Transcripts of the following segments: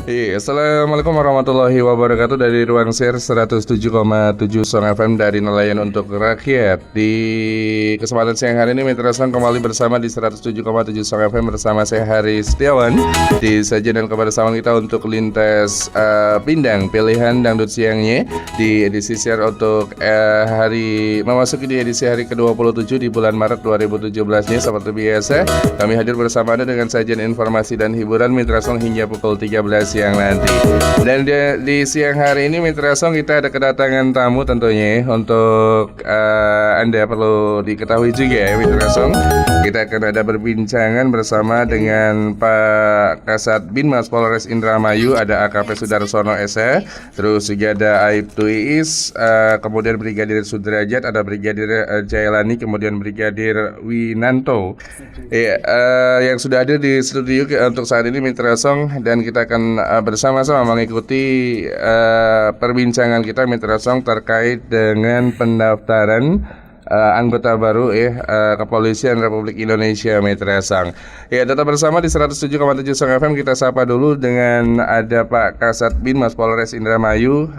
Iya, Assalamualaikum warahmatullahi wabarakatuh dari Ruang Share 107,7 Song FM dari nelayan untuk rakyat. Di kesempatan siang hari ini Mitra Song kembali bersama di 107,7 Song FM bersama saya Hari Setiawan. Di sajian dan kebersamaan kita untuk lintas pindang pilihan dangdut siangnya di edisi share untuk memasuki di edisi hari ke-27 di bulan Maret 2017-nya. Seperti biasa, kami hadir bersama Anda dengan sajian informasi dan hiburan Mitra Song hingga pukul 13 siang nanti. Dan di siang hari ini Mitra Song kita ada kedatangan tamu tentunya untuk Anda perlu diketahui juga ya Mitra Song. Kita akan ada berbincangan bersama dengan Pak Kasat Binmas Polres Indramayu, ada AKP Sudarsono SH, terus juga ada Aibtu Iis, kemudian Brigadir Sudrajat, ada Brigadir Jailani, kemudian Brigadir Winanto. Yang sudah ada di studio untuk saat ini Mitra Song, dan kita akan bersama-sama mengikuti perbincangan kita Mitra Song terkait dengan pendaftaran anggota baru Kepolisian Republik Indonesia Mitra Song. Ya, tetap bersama di 107,7 Song FM. Kita sapa dulu dengan ada Pak Kasat Binmas Polres Indramayu,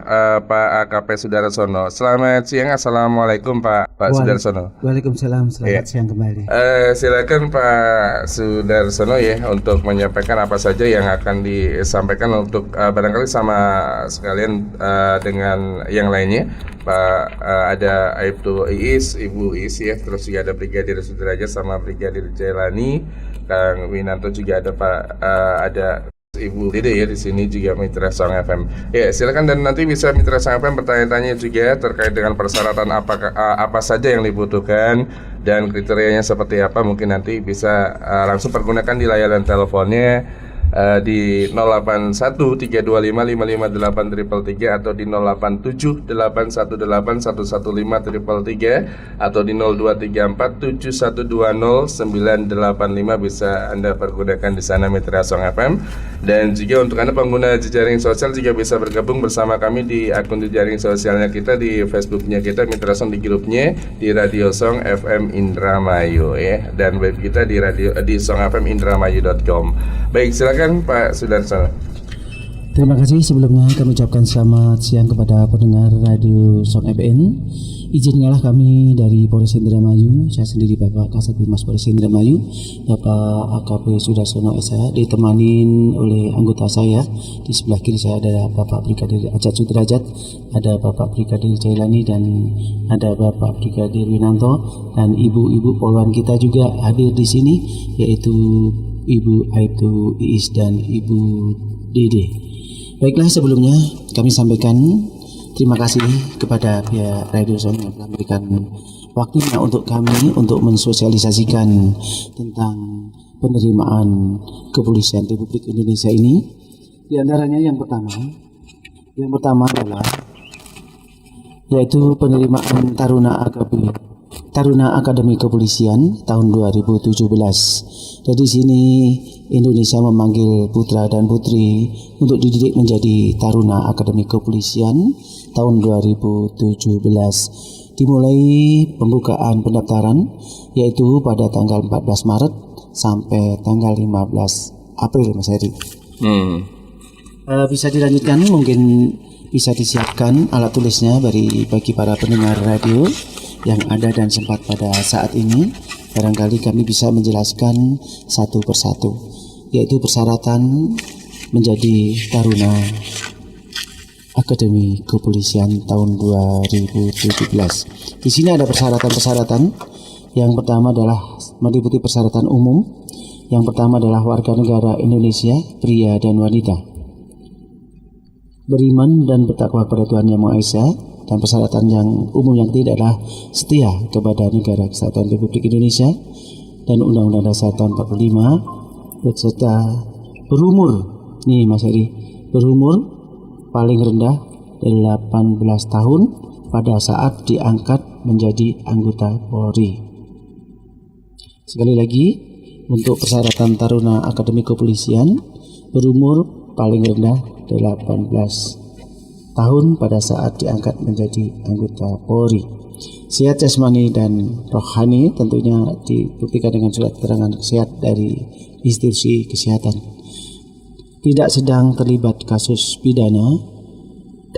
Pak AKP Sudarsono. Selamat siang, assalamualaikum Pak Sudarsono. Waalaikumsalam, selamat siang kembali. Silakan Pak Sudarsono ya untuk menyampaikan apa saja yang akan disampaikan untuk barangkali sama sekalian dengan yang lainnya. Pak ada Aibtu Iis, Ibu Iis ya, terus juga ada Brigadir Sudrajat sama Brigadir Jailani, Kang Winanto, juga ada Pak ada Ibu Dede ya di sini juga Mitra Song FM. Ya, silakan, dan nanti bisa Mitra Song FM bertanya-tanya juga terkait dengan persyaratan apa saja yang dibutuhkan dan kriterianya seperti apa. Mungkin nanti bisa langsung pergunakan di layanan teleponnya di 081325558333 atau di 087818115333 atau di 02347120985 bisa Anda pergunakan di sana Mitra Song FM. Dan juga untuk Anda pengguna jejaring sosial juga bisa bergabung bersama kami di akun jejaring sosialnya kita, di Facebooknya kita Mitra Song, di grupnya di Radio Song FM Indramayu ya, dan web kita di songfmindramayu.com. Baik, silakan Pak Sudarsono. Terima kasih. Sebelumnya kami ucapkan selamat siang kepada pendengar Radio Song FM. Izinkanlah kami dari Polres Indramayu, saya sendiri Bapak Kasat Binmas Polres Indramayu, Bapak AKP Sudarsono SH, ditemanin oleh anggota saya. Di sebelah kiri saya ada Bapak Brigadir Ajat Sudrajat, ada Bapak Brigadir Jailani, dan ada Bapak Brigadir Winanto, dan ibu-ibu polwan kita juga hadir di sini, yaitu Ibu Aibtu Iis dan Ibu Dede. Baiklah, sebelumnya kami sampaikan terima kasih kepada pihak Radio Song yang telah memberikan waktunya untuk kami untuk mensosialisasikan tentang penerimaan Kepolisian Republik Indonesia ini. Di antaranya yang pertama adalah yaitu penerimaan Taruna Akademi Kepolisian tahun 2017. Dari sini Indonesia memanggil putra dan putri untuk dididik menjadi Taruna Akademi Kepolisian tahun 2017. Dimulai pembukaan pendaftaran yaitu pada tanggal 14 Maret sampai tanggal 15 April Mas Heri. Bisa dilanjutkan, mungkin bisa disiapkan alat tulisnya bagi para pendengar radio yang ada dan sempat pada saat ini. Barangkali kami bisa menjelaskan satu persatu, yaitu persyaratan menjadi Taruna Akademi Kepolisian tahun 2017. Di sini ada persyaratan-persyaratan. Yang pertama adalah meliputi persyaratan umum. Yang pertama adalah warga negara Indonesia, pria dan wanita, beriman dan bertakwa kepada Tuhan Yang Maha Esa. Dan persyaratan yang umum yang ketiga adalah setia kepada Negara Kesatuan Republik Indonesia dan Undang-Undang Dasar tahun 45, serta berumur, nih Mas Heri, berumur paling rendah 18 tahun pada saat diangkat menjadi anggota Polri. Sekali lagi, untuk persyaratan Taruna Akademi Kepolisian, berumur paling rendah 18 tahun pada saat diangkat menjadi anggota Polri. Sehat jasmani dan rohani tentunya dibuktikan dengan surat keterangan sehat dari institusi kesehatan. tidak sedang terlibat kasus pidana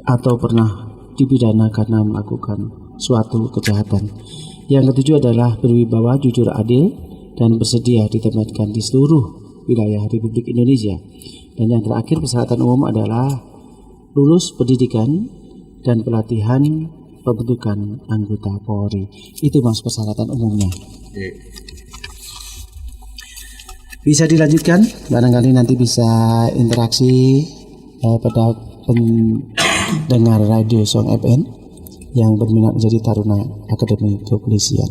atau pernah dipidana karena melakukan suatu kejahatan. Yang ketujuh adalah berwibawa, jujur, adil, dan bersedia ditempatkan di seluruh wilayah Republik Indonesia. Dan yang terakhir, persyaratan umum adalah lulus pendidikan dan pelatihan pembentukan anggota Polri. Itu Mas persyaratan umumnya. Bisa dilanjutkan, barangkali nanti bisa interaksi pada pendengar radio Song FM yang berminat menjadi taruna Akademi Kepolisian.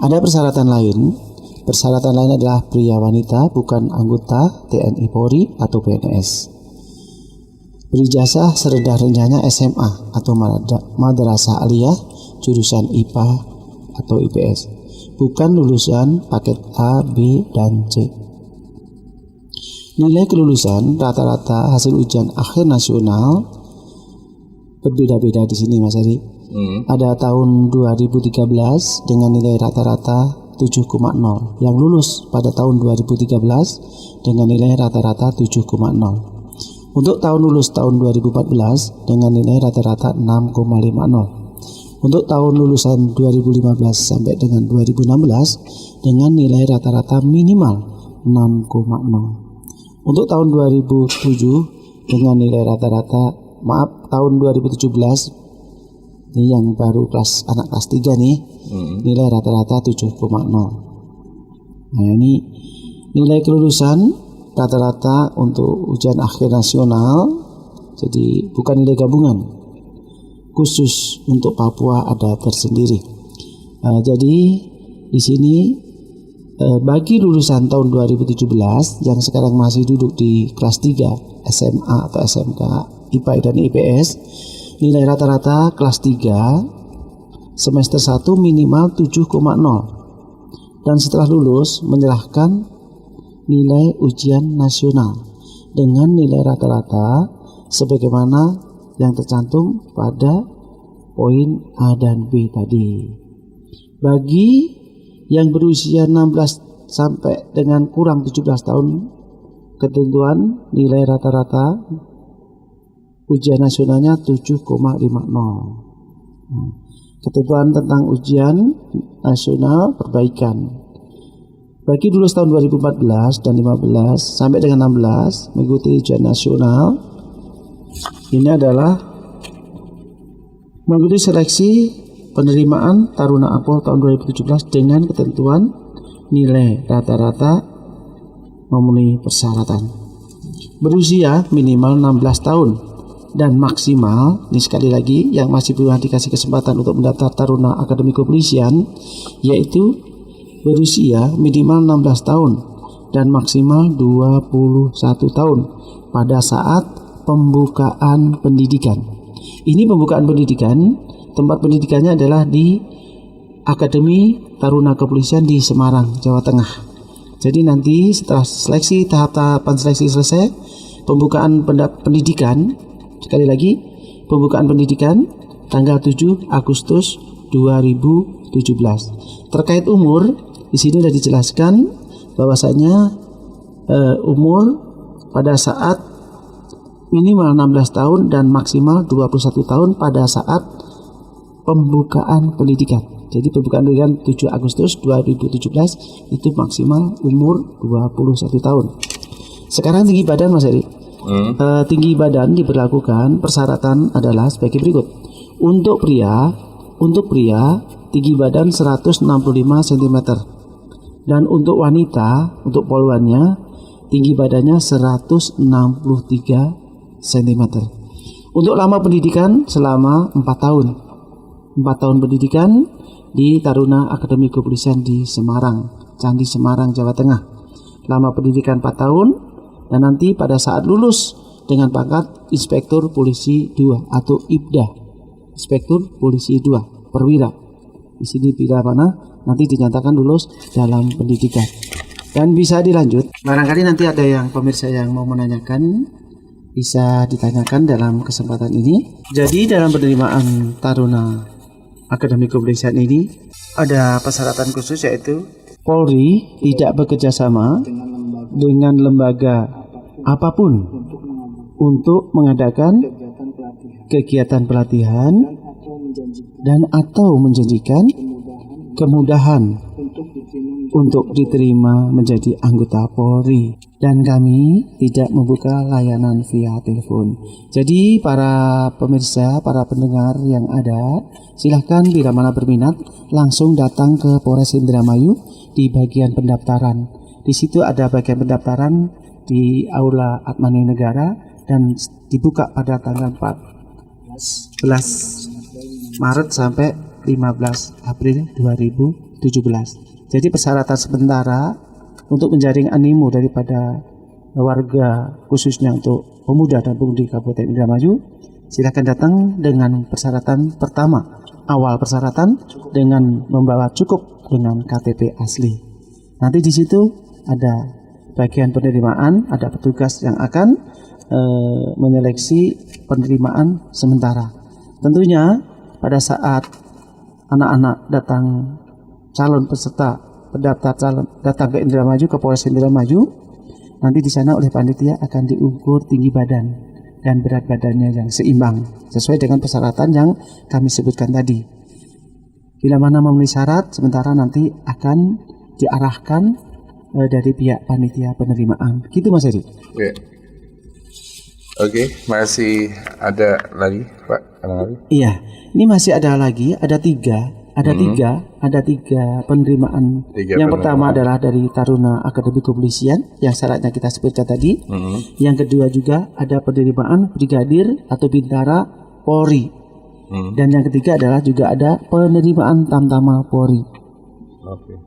Ada persyaratan lain. Persyaratan lain adalah pria wanita bukan anggota TNI Polri atau PNS. Berijazah serendah-rendahnya SMA atau madrasah aliyah jurusan IPA atau IPS, bukan lulusan paket A, B, dan C. Nilai kelulusan rata-rata hasil ujian akhir nasional berbeda-beda di sini Mas Heri. Ada tahun 2013 dengan nilai rata-rata 7,0, yang lulus pada tahun 2013 dengan nilai rata-rata 7,0. Untuk tahun lulus tahun 2014 dengan nilai rata-rata 6,50. Untuk tahun lulusan 2015 sampai dengan 2016 dengan nilai rata-rata minimal 6,0. Untuk tahun 2007 dengan nilai rata-rata, tahun 2017 ini yang baru anak kelas 3 nih, nilai rata-rata 7,0. Nah ini nilai kelulusan rata-rata untuk ujian akhir nasional, jadi bukan nilai gabungan, khusus untuk Papua ada tersendiri. Jadi di sini bagi lulusan tahun 2017 yang sekarang masih duduk di kelas 3 SMA atau SMK IPA dan IPS, nilai rata-rata kelas 3 semester 1 minimal 7,0, dan setelah lulus menyerahkan nilai ujian nasional dengan nilai rata-rata sebagaimana yang tercantum pada poin A dan B tadi. Bagi yang berusia 16 sampai dengan kurang 17 tahun, ketentuan nilai rata-rata ujian nasionalnya 7,50. Ketentuan tentang ujian nasional perbaikan. Bagi lulus tahun 2014 dan 15 sampai dengan 16 mengikuti ujian nasional, ini adalah mengikuti seleksi penerimaan Taruna Apol tahun 2017 dengan ketentuan nilai rata-rata memenuhi persyaratan. Berusia minimal 16 tahun dan maksimal, ini sekali lagi yang masih belum dikasih kesempatan untuk mendaftar Taruna Akademi Kepolisian, yaitu berusia minimal 16 tahun dan maksimal 21 tahun pada saat pembukaan pendidikan. Ini pembukaan pendidikan, tempat pendidikannya adalah di Akademi Taruna Kepolisian di Semarang, Jawa Tengah. Jadi nanti setelah seleksi, tahap-tahapan seleksi selesai, pembukaan pendidikan, sekali lagi, pembukaan pendidikan tanggal 7 Agustus 2017. Terkait umur, di sini sudah dijelaskan bahwasanya umur pada saat minimal 16 tahun dan maksimal 21 tahun pada saat pembukaan pendidikan. Jadi pembukaan pendidikan 7 Agustus 2017 itu maksimal umur 21 tahun. Sekarang tinggi badan Mas Eri. Tinggi badan diberlakukan, persyaratan adalah sebagai berikut. Untuk pria tinggi badan 165 cm. Dan untuk wanita, untuk poluannya tinggi badannya 163 cm. Untuk lama pendidikan selama 4 tahun. 4 tahun pendidikan di Taruna Akademi Kepolisian di Semarang, Candi Semarang, Jawa Tengah. Lama pendidikan 4 tahun dan nanti pada saat lulus dengan pangkat Inspektur Polisi 2 atau IPDA, Inspektur Polisi 2 perwira. Di sini bila mana nanti dinyatakan lulus dalam pendidikan. Dan bisa dilanjut. Barangkali nanti ada yang pemirsa yang mau menanyakan, bisa ditanyakan dalam kesempatan ini. Jadi dalam penerimaan Taruna Akademi Kepolisian ini ada persyaratan khusus, yaitu Polri tidak bekerja sama dengan lembaga apapun untuk mengadakan kegiatan pelatihan dan atau menjanjikan kemudahan untuk diterima menjadi anggota Polri, dan kami tidak membuka layanan via telepon. Jadi para pemirsa, para pendengar yang ada, silahkan bila mana berminat langsung datang ke Polres Indramayu di bagian pendaftaran. Di situ ada bagian pendaftaran di Aula Atmani Negara dan dibuka pada tanggal 14 Maret sampai 15 April 2017. Jadi persyaratan sementara untuk menjaring animo daripada warga, khususnya untuk pemuda dan pemudi Kabupaten Indramayu, silakan datang dengan persyaratan pertama. Awal persyaratan dengan membawa cukup dengan KTP asli. Nanti di situ ada bagian penerimaan, ada petugas yang akan menyeleksi penerimaan sementara. Tentunya pada saat anak-anak datang, calon peserta pendaftar calon datang ke Indramayu, ke Polres Indramayu, nanti di sana oleh panitia akan diukur tinggi badan dan berat badannya yang seimbang sesuai dengan persyaratan yang kami sebutkan tadi. Bila mana memenuhi syarat, sementara nanti akan diarahkan dari pihak panitia penerimaan. Gitu Mas Edi. Oke, masih ada lagi Pak? Ada lagi? Iya, ini masih ada lagi, ada tiga penerimaan. Yang pertama adalah dari Taruna Akademi Kepolisian yang syaratnya kita sebutkan tadi. Yang kedua juga ada penerimaan Brigadir atau Bintara Polri. Dan yang ketiga adalah juga ada penerimaan Tamtama Polri.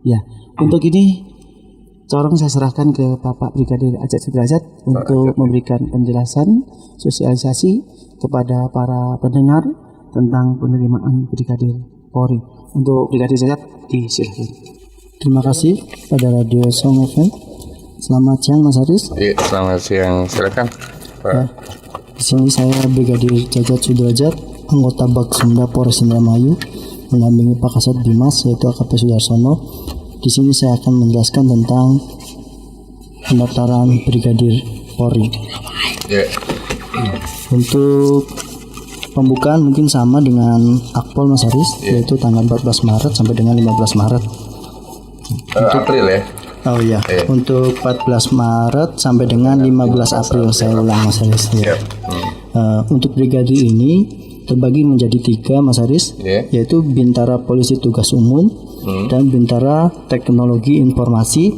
Ya, untuk ini corong saya serahkan ke Bapak Brigadir Ajat Sudrajat untuk memberikan penjelasan sosialisasi kepada para pendengar tentang penerimaan Brigadir Polri. Untuk Brigadir Ajat disilakan. Terima kasih pada Radio Song FM. Selamat siang Mas Haris. Iya, selamat siang. Silakan Pak. Ya, di sini saya Brigadir Ajat Sudrajat, anggota Baksumda Polres Indramayu, mendampingi Pak Kasat Bimas yaitu AKP Sudarsono. Di sini saya akan menjelaskan tentang pendaftaran Brigadir Polri. Untuk pembukaan mungkin sama dengan Akpol Mas Haris, yaitu tanggal 14 Maret sampai dengan 15 Maret. April ya? Oh iya, untuk 14 Maret sampai dengan 15 April saya ulang Mas Haris. Untuk brigadir ini terbagi menjadi 3 Mas Haris, yaitu Bintara Polisi Tugas Umum, dan Bintara Teknologi Informasi,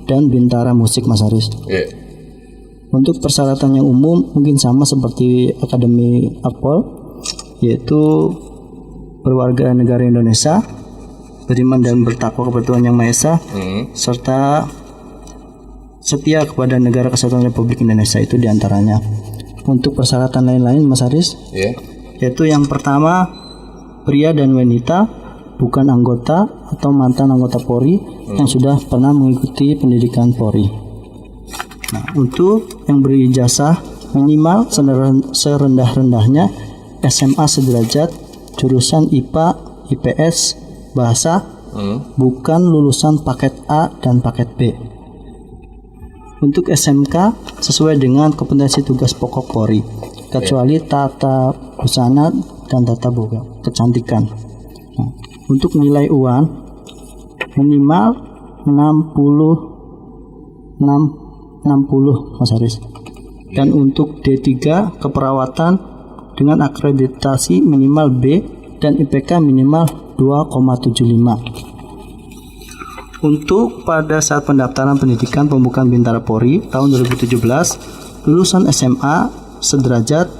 dan Bintara Musik Mas Haris. Untuk persyaratan yang umum mungkin sama seperti Akademi Akpol, yaitu berwarga negara Indonesia, beriman dan bertakwa kepada Tuhan Yang Maha Esa, serta setia kepada Negara Kesatuan Republik Indonesia, itu diantaranya. Untuk persyaratan lain-lain Mas Haris, yaitu yang pertama, pria dan wanita bukan anggota atau mantan anggota Polri yang sudah pernah mengikuti pendidikan Polri. Nah, untuk yang berijazah minimal serendah-rendahnya SMA sederajat jurusan IPA, IPS, bahasa, bukan lulusan paket A dan paket B. Untuk SMK sesuai dengan kompetensi tugas pokok Polri, kecuali tata busana dan tata boga kecantikan. Nah, untuk nilai UAN minimal 60 Mas Haris. Dan untuk D3 keperawatan dengan akreditasi minimal B dan IPK minimal 2,75. Untuk pada saat pendaftaran pendidikan pembukaan Bintara Polri tahun 2017, lulusan SMA sederajat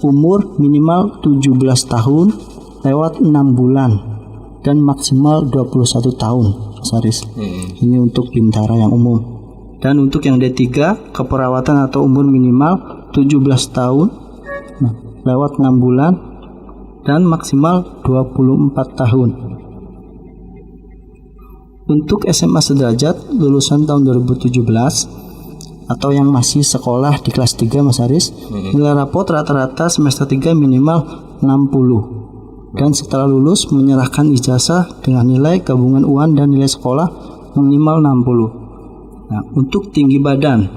umur minimal 17 tahun lewat 6 bulan dan maksimal 21 tahun Mas Haris. Ini untuk Bintara yang umum. Dan untuk yang D3 keperawatan atau umur minimal 17 tahun lewat 6 bulan dan maksimal 24 tahun. Untuk SMA sederajat lulusan tahun 2017 atau yang masih sekolah di kelas 3 Mas Haris, nilai rapot rata-rata semester 3 minimal 60. Dan setelah lulus menyerahkan ijazah dengan nilai gabungan UAN dan nilai sekolah minimal 60. Nah, untuk tinggi badan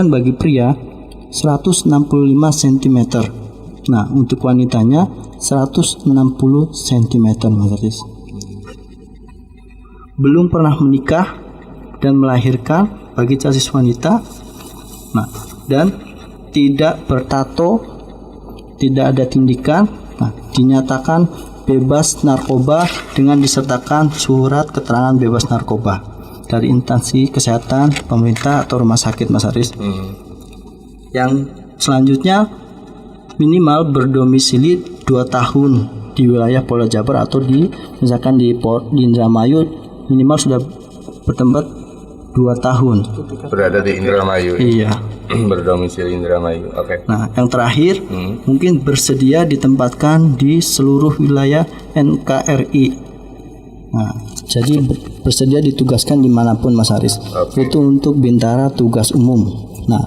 bagi pria 165 cm. Nah, untuk wanitanya 160 cm, Mas Haris. Belum pernah menikah dan melahirkan bagi casis wanita. Nah, dan tidak bertato, tidak ada tindikan. Nah, dinyatakan bebas narkoba dengan disertakan surat keterangan bebas narkoba dari instansi kesehatan pemerintah atau rumah sakit, Mas Haris. Yang selanjutnya minimal berdomisili 2 tahun di wilayah Polda Jabar atau misalkan di Indramayu minimal sudah bertempat 2 tahun. Berada di Indramayu. Iya. Berdomisili Indramayu. Oke. Nah, yang terakhir mungkin bersedia ditempatkan di seluruh wilayah NKRI. Nah, jadi bersedia ditugaskan dimanapun, Mas Haris. Itu untuk Bintara tugas umum. Nah,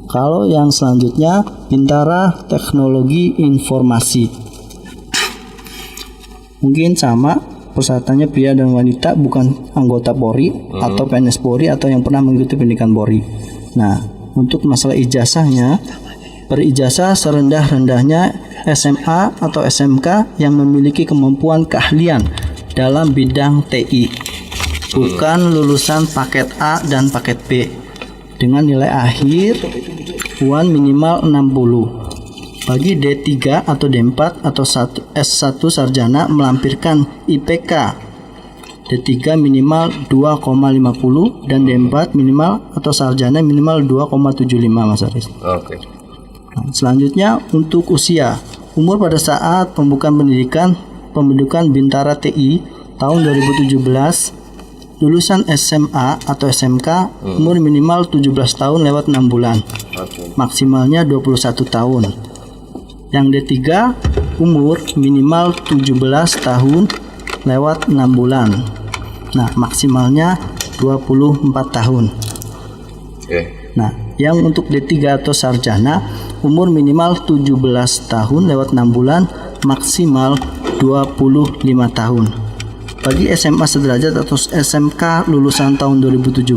kalau yang selanjutnya Bintara Teknologi Informasi, mungkin sama persyaratannya pria dan wanita, bukan anggota Polri atau PNS Polri atau yang pernah mengikuti pendidikan Polri. Nah, untuk masalah ijazahnya, berijazah serendah-rendahnya SMA atau SMK yang memiliki kemampuan keahlian dalam bidang TI, bukan lulusan paket A dan paket B, dengan nilai akhir UAN minimal 60. Bagi D3 atau D4 atau S1 sarjana melampirkan IPK D3 minimal 2,50 dan D4 minimal atau sarjana minimal 2,75, Mas Haris. Oke. Nah, selanjutnya untuk usia, umur pada saat pembentukan Bintara TI tahun 2017, lulusan SMA atau SMK umur minimal 17 tahun lewat 6 bulan. Maksimalnya 21 tahun. Yang D3 umur minimal 17 tahun lewat 6 bulan. Nah, maksimalnya 24 tahun. Nah, yang untuk D3 atau sarjana umur minimal 17 tahun lewat 6 bulan, maksimal 25 tahun. Bagi SMA sederajat atau SMK lulusan tahun 2017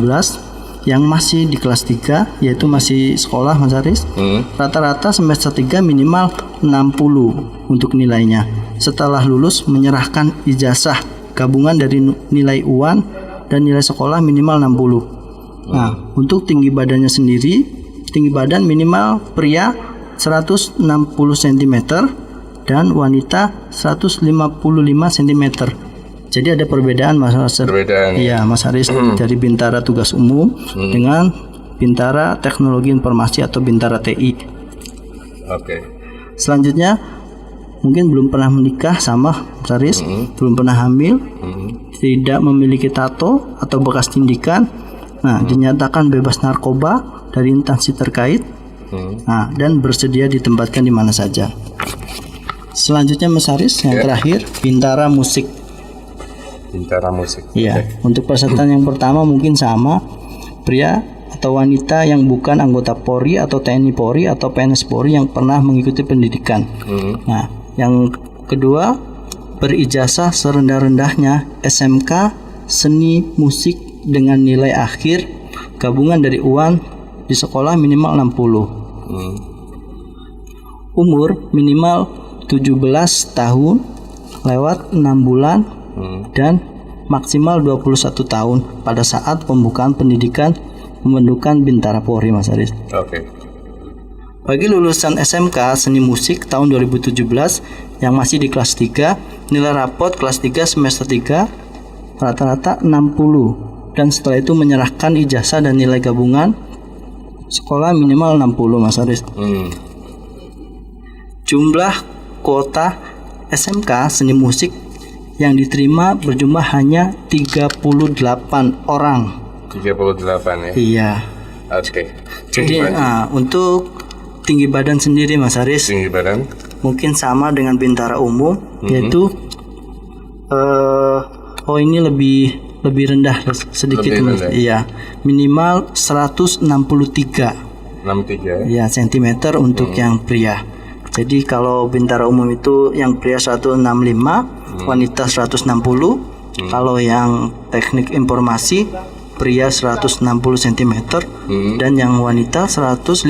yang masih di kelas 3, yaitu masih sekolah, Mas Haris, rata-rata semester 3 minimal 60 untuk nilainya. Setelah lulus menyerahkan ijazah gabungan dari nilai UAN dan nilai sekolah minimal 60. Nah, untuk tinggi badannya sendiri, tinggi badan minimal pria 160 cm dan wanita 155 cm. Jadi ada perbedaan, Mas Haris. Iya, Mas Haris, dari Bintara tugas umum dengan Bintara Teknologi Informasi atau Bintara TI. Oke. Selanjutnya mungkin belum pernah menikah, sama Mas Haris, belum pernah hamil, tidak memiliki tato atau bekas tindikan. Nah, dinyatakan bebas narkoba dari instansi terkait. Nah, dan bersedia ditempatkan di mana saja. Selanjutnya, Mas Haris, yang terakhir Bintara Musik. Bintara Musik. Iya, untuk peserta yang pertama mungkin sama, pria atau wanita yang bukan anggota Polri atau TNI Polri atau PNS Polri yang pernah mengikuti pendidikan. Nah, yang kedua berijazah serendah-rendahnya SMK Seni Musik dengan nilai akhir gabungan dari UAN di sekolah minimal 60. Umur minimal 17 tahun lewat 6 bulan dan maksimal 21 tahun pada saat pembukaan pendidikan pembentukan Bintara Polri, Mas Haris. Oke. Bagi lulusan SMK Seni Musik tahun 2017 yang masih di kelas 3, nilai rapot kelas 3 semester 3 rata-rata 60 dan setelah itu menyerahkan ijazah dan nilai gabungan sekolah minimal 60, Mas Haris. Jumlah kuota SMK Seni Musik yang diterima berjumlah hanya 38 orang. 38 ya? Iya. Oke. Jadi untuk tinggi badan sendiri, Mas Haris, tinggi badan mungkin sama dengan Bintara umum, yaitu ini lebih rendah sedikit, lebih rendah. Iya, minimal 163 ya sentimeter untuk yang pria. Jadi kalau Bintara umum itu yang pria 165, wanita 160. Kalau yang teknik informasi pria 160 cm dan yang wanita 155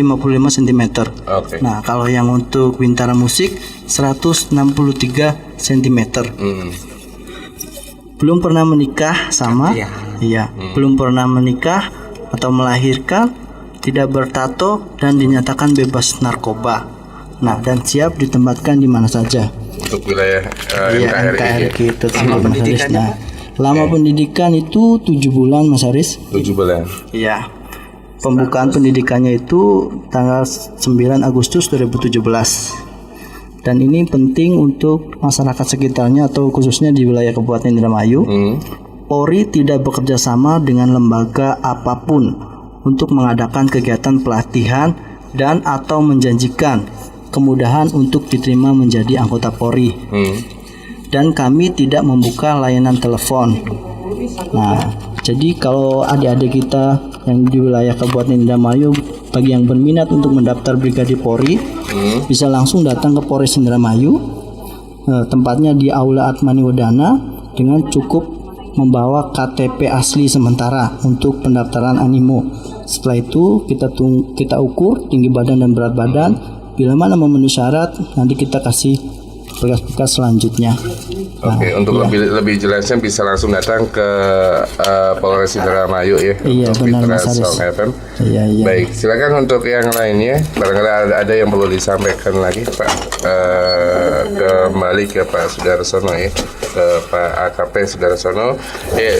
cm. Oke. Nah, kalau yang untuk bintara musik 163 cm. Belum pernah menikah sama? Iya. Belum pernah menikah atau melahirkan, tidak bertato dan dinyatakan bebas narkoba. Nah, dan siap ditempatkan di mana saja. Untuk wilayah NKRI itu tersebut, Mas Haris. Nah, lama pendidikan itu 7 bulan, Mas Haris. 7 bulan. Iya. Pembukaan pendidikannya itu tanggal 9 Agustus 2017. Dan ini penting untuk masyarakat sekitarnya atau khususnya di wilayah Kabupaten Indramayu. Polri tidak bekerja sama dengan lembaga apapun untuk mengadakan kegiatan pelatihan dan atau menjanjikan kemudahan untuk diterima menjadi anggota Polri. Dan kami tidak membuka layanan telepon. Nah, jadi kalau adik-adik kita yang di wilayah Kabupaten Indramayu, bagi yang berminat untuk mendaftar Brigadir Polri, bisa langsung datang ke Polres Indramayu. Tempatnya di Aula Atmani Wedana dengan cukup membawa KTP asli sementara untuk pendaftaran animo. Setelah itu kita ukur tinggi badan dan berat badan. Bila mana memenuhi syarat, nanti kita kasih berkas selanjutnya. Oke, untuk lebih jelasnya bisa langsung datang ke Polres Indramayu ya. Iya, untuk benar, Mitra Mas Haris. Song FM. Iya. Baik, silakan untuk yang lainnya. Barangkali ada yang perlu disampaikan lagi, Pak. Kembali ke Pak Sudarsono ya, ke Pak AKP Sudarsono.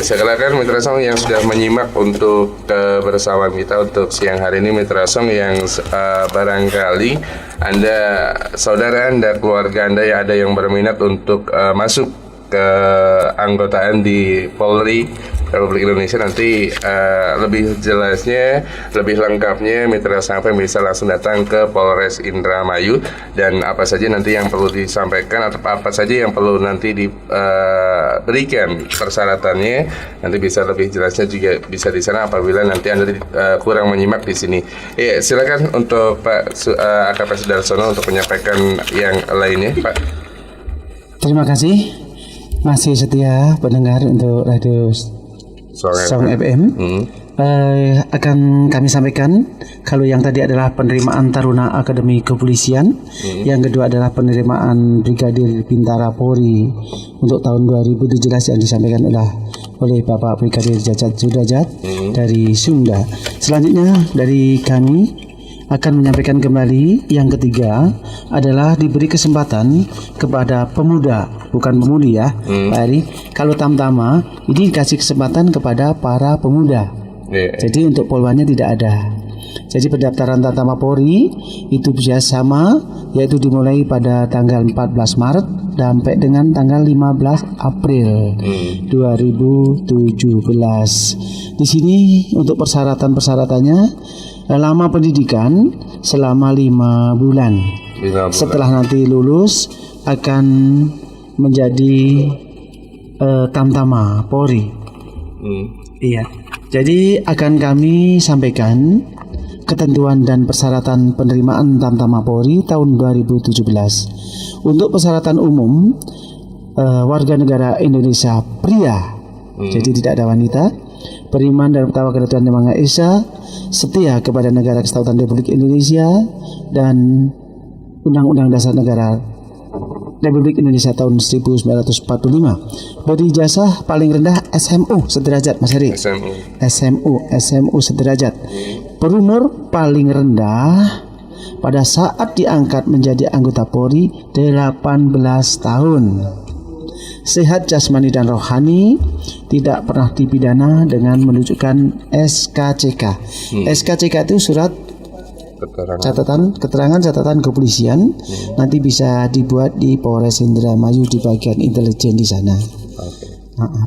Silakan Mitra Song yang sudah menyimak untuk kebersamaan kita untuk siang hari ini, Mitra Song yang barangkali Anda, saudara Anda, keluarga Anda yang ada yang berminat untuk masuk ke anggotaan di Polri Republik Indonesia, nanti lebih jelasnya, lebih lengkapnya Mitra Sampai bisa langsung datang ke Polres Indramayu, dan apa saja nanti yang perlu disampaikan atau apa saja yang perlu nanti diberikan persyaratannya, nanti bisa lebih jelasnya juga bisa di sana apabila nanti Anda kurang menyimak di sini. Silakan untuk Pak AKP Sudarsono untuk menyampaikan yang lainnya, Pak. Terima kasih. Masih setia pendengar untuk Radio Song FM. Akan kami sampaikan kalau yang tadi adalah penerimaan Taruna Akademi Kepolisian, yang kedua adalah penerimaan Brigadir Bintara Polri untuk tahun 2017 yang disampaikan oleh Bapak Brigadir Jajat Sudrajat dari Sunda. Selanjutnya dari kami akan menyampaikan kembali yang ketiga adalah diberi kesempatan kepada pemuda, bukan pemudi ya, Pak Ari. Kalau Tamtama ini dikasih kesempatan kepada para pemuda. Jadi untuk polwannya tidak ada. Jadi pendaftaran Tamtama Polri itu bisa sama, yaitu dimulai pada tanggal 14 Maret sampai dengan tanggal 15 April 2017. Di sini untuk persyaratannya lama pendidikan selama 5 bulan. Setelah nanti lulus akan menjadi Tamtama Polri. Iya. Jadi akan kami sampaikan ketentuan dan persyaratan penerimaan Tamtama Polri tahun 2017. Untuk persyaratan umum, warga negara Indonesia pria, jadi tidak ada wanita, beriman dan bertakwa kepada Tuhan Yang Maha Esa, setia kepada negara Kesatuan Republik Indonesia dan Undang-Undang Dasar Negara Republik Indonesia tahun 1945. Berijazah paling rendah SMU sederajat, Mas Heri. SMU sederajat. Berumur paling rendah pada saat diangkat menjadi anggota Polri 18 tahun. Sehat jasmani dan rohani, tidak pernah dipidana dengan menunjukkan SKCK. SKCK itu surat catatan kepolisian. Nanti bisa dibuat di Polres Indramayu di bagian intelijen di sana.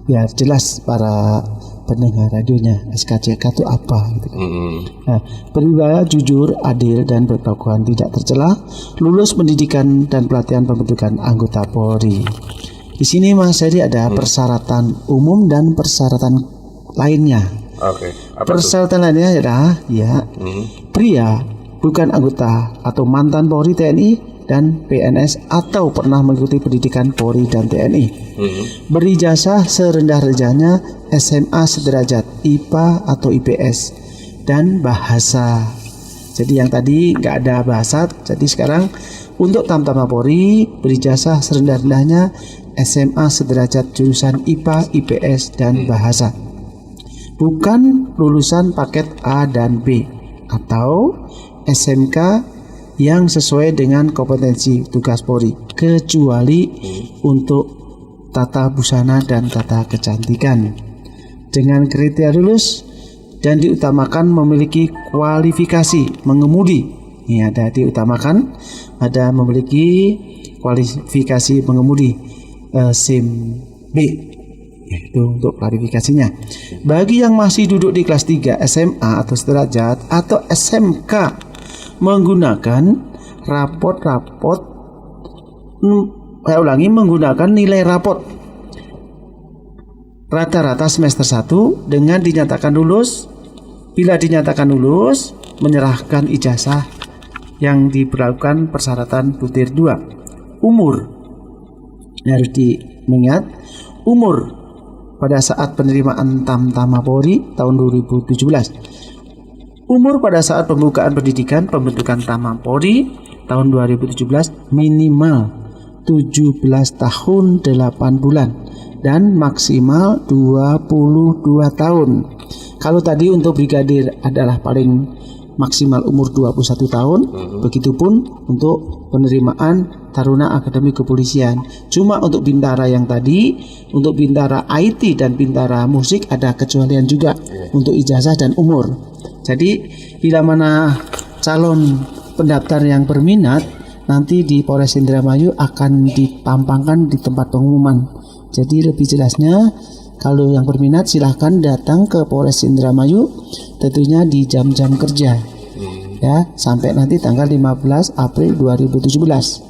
Biar jelas para pendengar radionya SKCK itu apa gitu kan. Berwibawa, jujur, adil dan berkelakuan tidak tercela, lulus pendidikan dan pelatihan pembentukan anggota Polri. Di sini Mas Heri ada persyaratan umum dan persyaratan lainnya. Persyaratan lainnya adalah pria bukan anggota atau mantan Polri TNI dan PNS atau pernah mengikuti pendidikan Polri dan TNI. Berijazah serendah-rendahnya SMA sederajat, IPA atau IPS, dan bahasa. Jadi yang tadi nggak ada bahasa, jadi sekarang untuk Tamtama Polri berijazah serendah-rendahnya SMA sederajat jurusan IPA, IPS, dan bahasa. Bukan lulusan paket A dan B atau SMK yang sesuai dengan kompetensi tugas Polri, kecuali untuk tata busana dan tata kecantikan. Dengan kriteria lulus dan diutamakan memiliki kualifikasi mengemudi. Ini ada diutamakan, ada memiliki kualifikasi mengemudi SIM B. Itu untuk klarifikasinya. Bagi yang masih duduk di kelas 3 SMA atau sederajat atau SMK menggunakan menggunakan nilai rapot rata-rata semester 1 dengan dinyatakan lulus. Bila dinyatakan lulus, menyerahkan ijazah yang diberlakukan persyaratan butir 2. Umur harus diingat, umur pada saat penerimaan Tamtama Polri tahun 2017. Umur pada saat pembukaan pendidikan pembentukan Tamtama Polri tahun 2017 minimal 17 tahun 8 bulan dan maksimal 22 tahun. Kalau tadi untuk brigadir adalah paling maksimal umur 21 tahun, begitupun untuk penerimaan Taruna Akademi Kepolisian. Cuma untuk bintara yang tadi, untuk bintara IT dan bintara musik ada kecualian juga untuk ijazah dan umur. Jadi bila mana calon pendaftar yang berminat, nanti di Polres Indramayu akan dipampangkan di tempat pengumuman. Jadi lebih jelasnya, kalau yang berminat silahkan datang ke Polres Indramayu, tentunya di jam-jam kerja ya, sampai nanti tanggal 15 April 2017.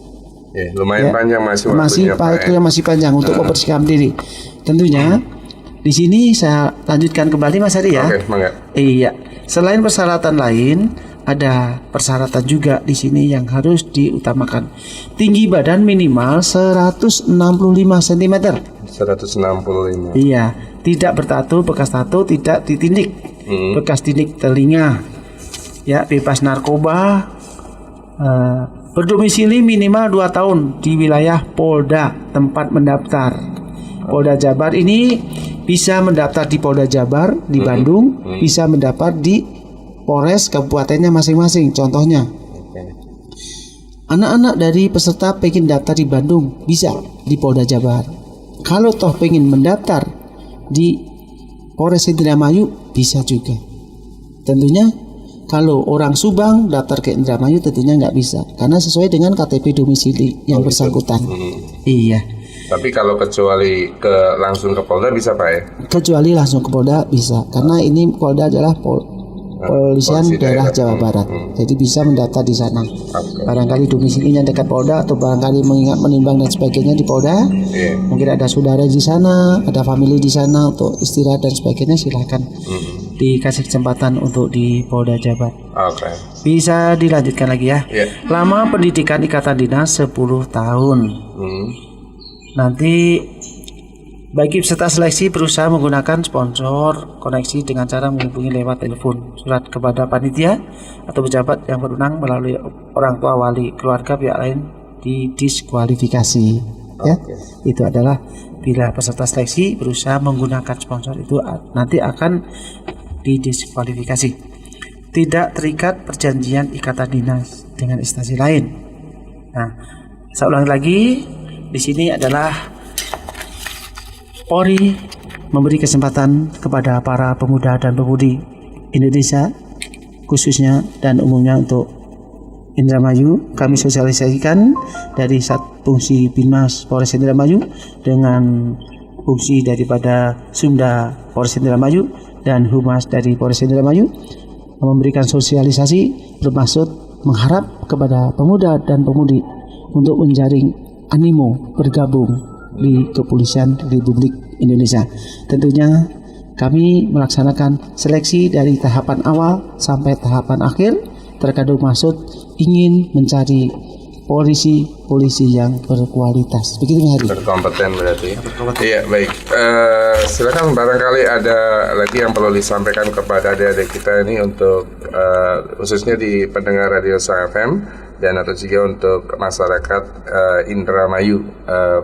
Lumayan panjang masih waktunya, masih panjang untuk mempersiapkan diri. Tentunya di sini saya lanjutkan kembali Mas Ari ya. Iya. Selain persyaratan lain, ada persyaratan juga di sini yang harus diutamakan. Tinggi badan minimal 165 cm. 165. Iya, tidak bertato, bekas tato, tidak ditindik, bekas tindik telinga. Ya, bebas narkoba, berdomisili minimal 2 tahun di wilayah Polda tempat mendaftar. Polda Jabar ini bisa mendaftar di Polda Jabar di Bandung, bisa mendaftar di Polres kabupatennya masing-masing. Contohnya, anak-anak dari peserta pengen daftar di Bandung bisa di Polda Jabar. Kalau toh pengen mendaftar di Polres Indramayu bisa juga. Tentunya kalau orang Subang daftar ke Indramayu tentunya nggak bisa, karena sesuai dengan KTP domisili yang bersangkutan. Iya. Tapi kalau kecuali langsung ke Polda bisa Pak ya? Kecuali langsung ke Polda bisa, karena ini Polda adalah Polisian daerah Jawa Barat, jadi bisa mendaftar di sana. Barangkali domisilinya dekat Polda atau barangkali mengingat menimbang dan sebagainya di Polda, mungkin ada saudara di sana, ada family di sana untuk istirahat dan sebagainya, silahkan dikasih kesempatan untuk di Polda Jabar. Bisa dilanjutkan lagi ya. Lama pendidikan ikatan dinas 10 tahun. Nanti bagi peserta seleksi berusaha menggunakan sponsor koneksi dengan cara menghubungi lewat telepon, surat kepada panitia atau pejabat yang berwenang melalui orang tua, wali, keluarga pihak lain didiskualifikasi. Ya, itu adalah bila peserta seleksi berusaha menggunakan sponsor itu nanti akan didiskualifikasi. Tidak terikat perjanjian ikatan dinas dengan instansi lain. Nah, saya ulangi lagi, di sini adalah Polri memberi kesempatan kepada para pemuda dan pemudi Indonesia khususnya dan umumnya untuk Indramayu. Kami sosialisasikan dari fungsi Binmas Polres Indramayu dengan fungsi daripada Sumda Polres Indramayu dan Humas dari Polres Indramayu memberikan sosialisasi bermaksud mengharap kepada pemuda dan pemudi untuk menjaring animo bergabung di Kepolisian Republik Indonesia. Tentunya kami melaksanakan seleksi dari tahapan awal sampai tahapan akhir, terkadang maksud ingin mencari polisi yang berkualitas. Begitu Mas Hari. Berkompeten berarti. Iya, baik. Silakan barangkali ada lagi yang perlu disampaikan kepada adik-adik kita ini untuk khususnya di pendengar Radio Song FM dan atau juga untuk masyarakat Indramayu,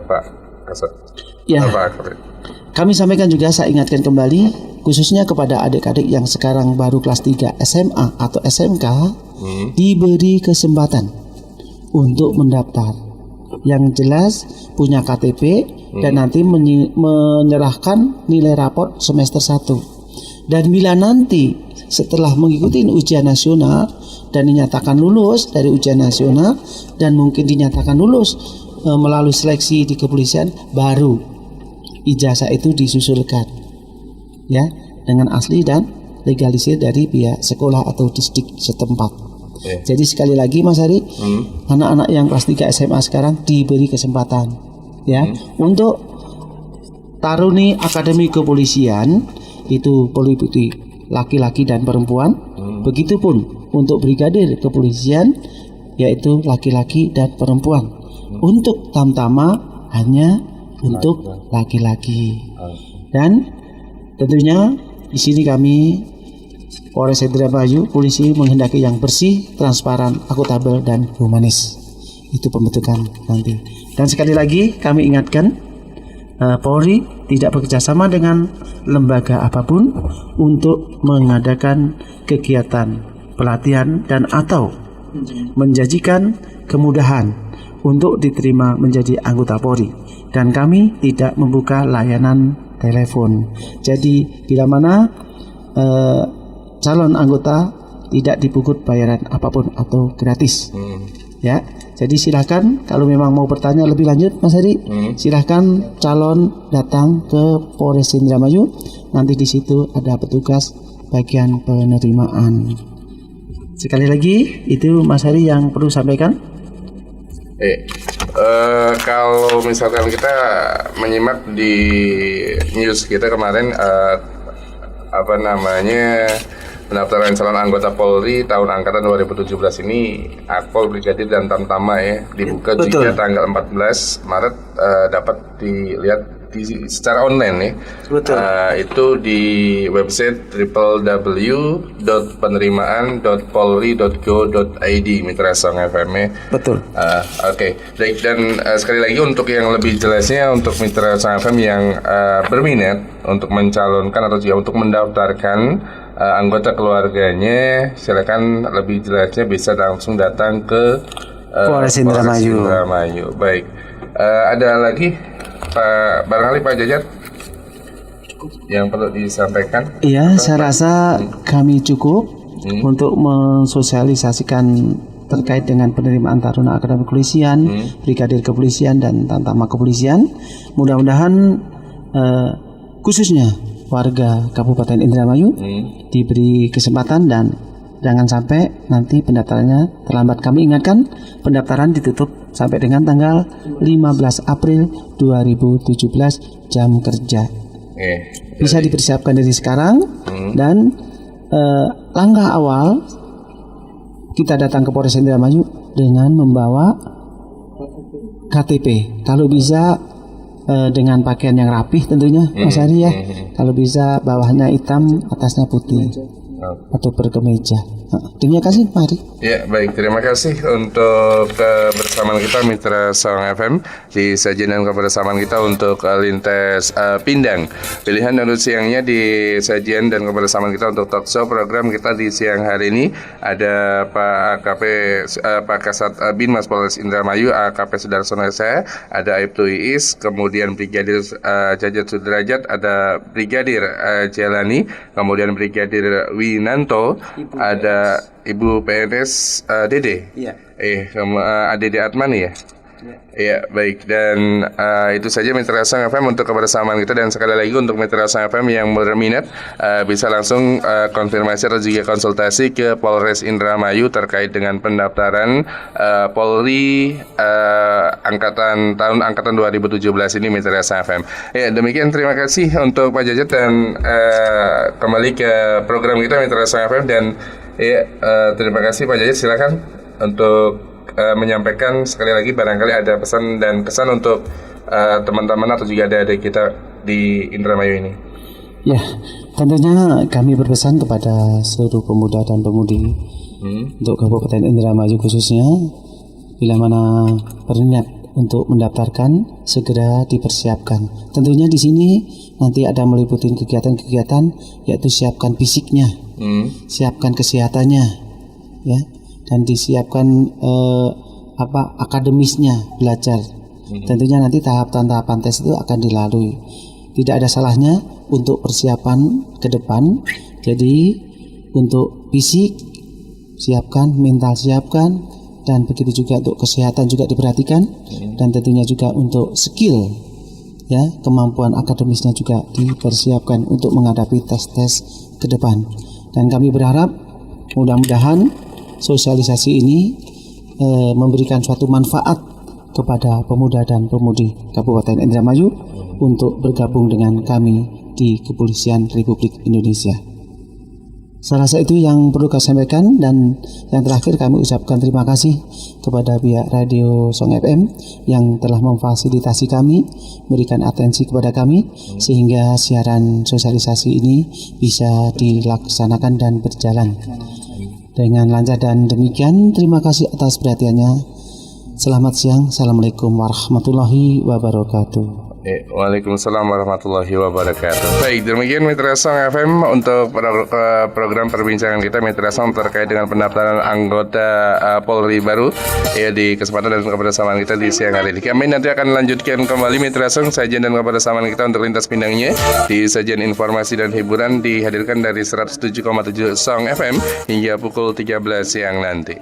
Pak Kasat. Ya. Kami sampaikan juga, saya ingatkan kembali khususnya kepada adik-adik yang sekarang baru kelas 3 SMA atau SMK diberi kesempatan untuk mendaftar. Yang jelas punya KTP dan nanti menyerahkan nilai raport semester 1. Dan bila nanti setelah mengikuti ujian nasional dan dinyatakan lulus dari ujian nasional dan mungkin dinyatakan lulus melalui seleksi di kepolisian, baru ijazah itu disusulkan ya dengan asli dan legalisir dari pihak sekolah atau distrik setempat. Jadi sekali lagi Mas Hari, anak-anak yang kelas 3 SMA sekarang diberi kesempatan ya untuk taruni akademi kepolisian, itu meliputi laki-laki dan perempuan. Begitupun untuk brigadir kepolisian, yaitu laki-laki dan perempuan. Untuk tamtama hanya untuk laki-laki. Dan tentunya di sini kami Polres Indramayu polisi menghendaki yang bersih, transparan, akuntabel dan humanis. Itu pembentukan nanti. Dan sekali lagi kami ingatkan, Polri tidak bekerjasama dengan lembaga apapun untuk mengadakan kegiatan pelatihan dan atau menjanjikan kemudahan untuk diterima menjadi anggota Polri. Dan kami tidak membuka layanan telepon. Jadi bila mana calon anggota tidak dipungut bayaran apapun atau gratis. Ya, jadi silakan kalau memang mau bertanya lebih lanjut Mas Hari, silakan calon datang ke Polres Indramayu. Nanti di situ ada petugas bagian penerimaan. Sekali lagi itu Mas Hari yang perlu sampaikan. Kalau misalkan kita menyimak di news kita kemarin pendaftaran calon anggota Polri tahun angkatan 2017 ini Akpol, Brigadir dan Tamtama ya dibuka juga tanggal 14 Maret, dapat dilihat secara online ya. Itu di website www.penerimaan.polri.go.id Mitra Song FM ya. Betul. Oke. Baik, dan sekali lagi untuk yang lebih jelasnya untuk Mitra Song FM yang berminat untuk mencalonkan atau juga untuk mendaftarkan anggota keluarganya, silakan lebih jelasnya bisa langsung datang ke Polres Indramayu. Baik. Ada lagi barangkali Pak Jajat yang perlu disampaikan? Iya, saya rasa kami cukup untuk mensosialisasikan terkait dengan penerimaan taruna akademi kepolisian, brigadir kepolisian dan tamtama kepolisian. Mudah-mudahan khususnya warga Kabupaten Indramayu diberi kesempatan dan jangan sampai nanti pendaftarannya terlambat. Kami ingatkan pendaftaran ditutup sampai dengan tanggal 15 April 2017 jam kerja. Bisa dipersiapkan dari sekarang dan langkah awal kita datang ke Polres Indramayu dengan membawa KTP. Kalau bisa dengan pakaian yang rapih tentunya Mas Hari ya. Kalau bisa bawahnya hitam, atasnya putih atau berkemeja. Terima kasih Pak Hari. Ya, baik, terima kasih untuk kebersamaan kita Mitra Song FM di sajian dan kebersamaan kita untuk Lintas Pindang. Pilihan untuk siangnya di sajian dan kebersamaan kita untuk talk show program kita di siang hari ini ada Pak AKP Pak Kasat Binmas Polres Indramayu AKP Sudarsono saya, ada Aibtu Iis, kemudian Brigadir Jajat Sudrajat, ada Brigadir Jelani, kemudian Brigadir Winanto, ada Ibu PNS Dede. Iya. Dede Atmani ya. Iya, baik, dan itu saja Mitra Song FM untuk kebersamaan kita. Dan sekali lagi untuk Mitra Song FM yang berminat bisa langsung konfirmasi atau juga konsultasi ke Polres Indramayu terkait dengan pendaftaran Polri tahun angkatan 2017 ini Mitra Song FM. Ya, demikian, terima kasih untuk Pak Jajat dan kembali ke program kita Mitra Song FM dan ya, terima kasih Pak Jajat, silakan untuk menyampaikan sekali lagi barangkali ada pesan dan kesan untuk teman-teman atau juga adik-adik kita di Indramayu ini. Ya, tentunya kami berpesan kepada seluruh pemuda dan pemudi untuk Kabupaten Indramayu khususnya, bila mana berniat untuk mendaftarkan segera dipersiapkan. Tentunya di sini nanti ada meliputi kegiatan-kegiatan, yaitu siapkan fisiknya, siapkan kesehatannya, ya, dan disiapkan akademisnya belajar. Tentunya nanti tahapan tes itu akan dilalui. Tidak ada salahnya untuk persiapan ke depan. Jadi untuk fisik siapkan, mental siapkan, dan begitu juga untuk kesehatan juga diperhatikan, dan tentunya juga untuk skill, ya, kemampuan akademisnya juga dipersiapkan untuk menghadapi tes-tes ke depan. Dan kami berharap mudah-mudahan sosialisasi ini memberikan suatu manfaat kepada pemuda dan pemudi Kabupaten Indramayu untuk bergabung dengan kami di Kepolisian Republik Indonesia. Saya rasa itu yang perlu kami sampaikan, dan yang terakhir kami ucapkan terima kasih kepada pihak Radio Song FM yang telah memfasilitasi kami, memberikan atensi kepada kami sehingga siaran sosialisasi ini bisa dilaksanakan dan berjalan dengan lancar. Dan demikian, terima kasih atas perhatiannya. Selamat siang, Assalamualaikum warahmatullahi wabarakatuh. Waalaikumsalam warahmatullahi wabarakatuh. Baik, demikian Mitra Song FM untuk program perbincangan kita Mitra Song terkait dengan pendaftaran anggota Polri baru ya di kesempatan dan kebersamaan kita di siang hari ini. Kami nanti akan lanjutkan kembali Mitra Song sajian dan kebersamaan kita untuk lintas pindangnya di sajian informasi dan hiburan dihadirkan dari 107,7 Song FM hingga pukul 13 siang nanti.